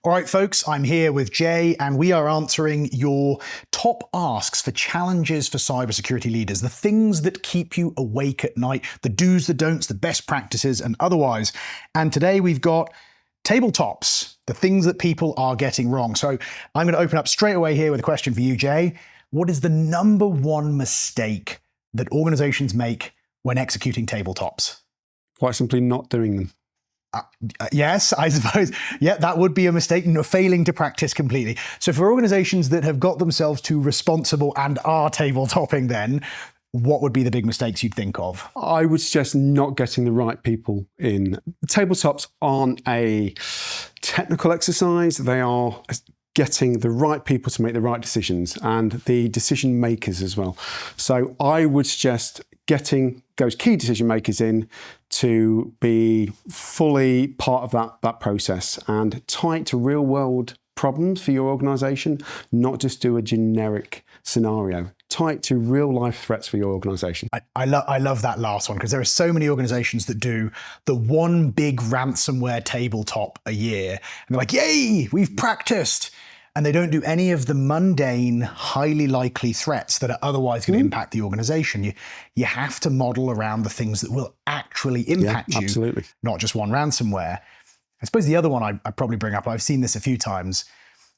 All right, folks, I'm here with Jay, and we are answering your top asks for challenges for cybersecurity leaders, the things that keep you awake at night, the do's, the don'ts, the best practices, and otherwise. And today we've got tabletops, the things that people are getting wrong. So I'm going to open up straight away here with a question for you, Jay. What is the number one mistake that organizations make when executing tabletops? Quite simply not doing them. Yes, I suppose. Yeah, that would be a mistake, failing to practice completely. So for organizations that have got themselves to responsible and are tabletopping then, what would be the big mistakes you'd think of? I would suggest not getting the right people in. Tabletops aren't a technical exercise. They are getting the right people to make the right decisions and the decision makers as well. So I would suggest getting those key decision makers in to be fully part of that process and tie it to real world problems for your organization, not just do a generic scenario. Tie it to real life threats for your organization. I love that last one, because there are so many organizations that do the one big ransomware tabletop a year. And they're like, yay, we've practiced. And they don't do any of the mundane, highly likely threats that are otherwise going to impact the organization. You have to model around the things that will actually impact you, absolutely. Not just one ransomware. I suppose the other one I'd probably bring up, I've seen this a few times,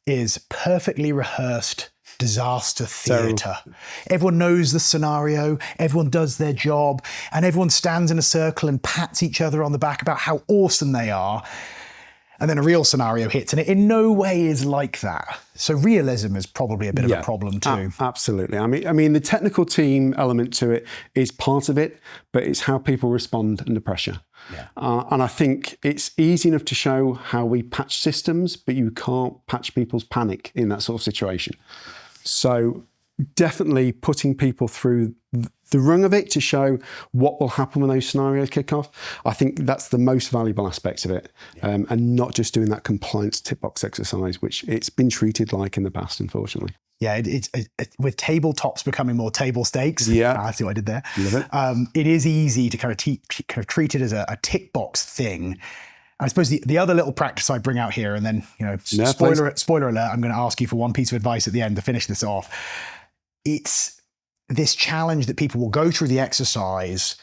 is perfectly rehearsed disaster theatre. Everyone knows the scenario, everyone does their job, and everyone stands in a circle and pats each other on the back about how awesome they are. And then a real scenario hits, and it in no way is like that. So realism is probably a bit of a problem too. Absolutely. I mean, the technical team element to it is part of it, but it's how people respond under pressure. Yeah. And I think it's easy enough to show how we patch systems, but you can't patch people's panic in that sort of situation. So definitely putting people through the rung of it to show what will happen when those scenarios kick off. I think that's the most valuable aspect of it, and not just doing that compliance tick box exercise, which it's been treated like in the past, unfortunately. Yeah, it's with tabletops becoming more table stakes. Yeah, I see what I did there. Love it. It is easy to kind of treat it as a tick box thing. I suppose the other little practice I bring out here, and then spoiler alert, I'm going to ask you for one piece of advice at the end to finish this off. It's this challenge that people will go through the exercise,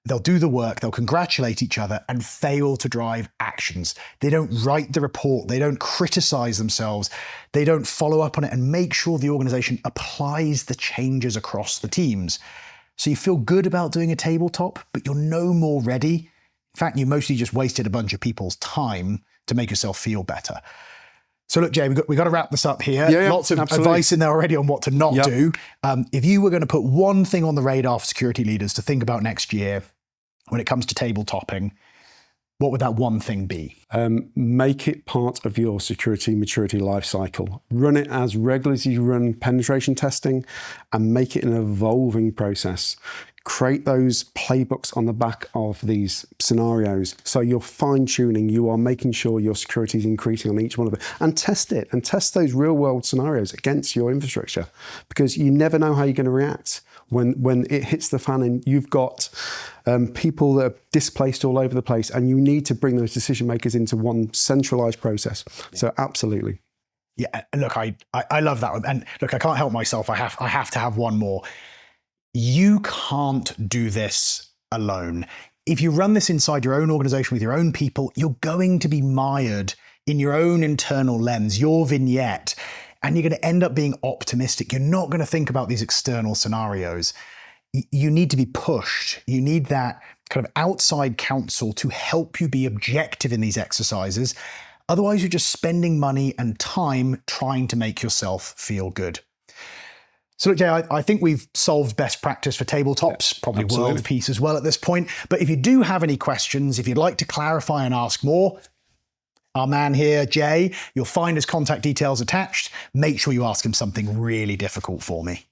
they'll do the work, they'll congratulate each other and fail to drive actions. They don't write the report, they don't criticize themselves, they don't follow up on it and make sure the organization applies the changes across the teams. So you feel good about doing a tabletop, but you're no more ready. In fact, you mostly just wasted a bunch of people's time to make yourself feel better. So look, Jay, we've got to wrap this up here. Yeah, lots of advice in there already on what to not do. If you were going to put one thing on the radar for security leaders to think about next year when it comes to tabletopping, what would that one thing be? Make it part of your security maturity lifecycle. Run it as regularly as you run penetration testing, and make it an evolving process. Create those playbooks on the back of these scenarios. So you're fine-tuning, you are making sure your security is increasing on each one of them. And test it, and test those real-world scenarios against your infrastructure, because you never know how you're going to react when it hits the fan and you've got people that are displaced all over the place, and you need to bring those decision makers into one centralized process. So absolutely. Yeah, look, I love that one. And look, I can't help myself. I have to have one more. You can't do this alone. If you run this inside your own organization with your own people, you're going to be mired in your own internal lens, your vignette, and you're going to end up being optimistic. You're not going to think about these external scenarios. You need to be pushed. You need that kind of outside counsel to help you be objective in these exercises. Otherwise, you're just spending money and time trying to make yourself feel good. So look, Jay, I think we've solved best practice for tabletops, probably absolutely. world peace as well at this point. But if you do have any questions, if you'd like to clarify and ask more, our man here, Jay, you'll find his contact details attached. Make sure you ask him something really difficult for me.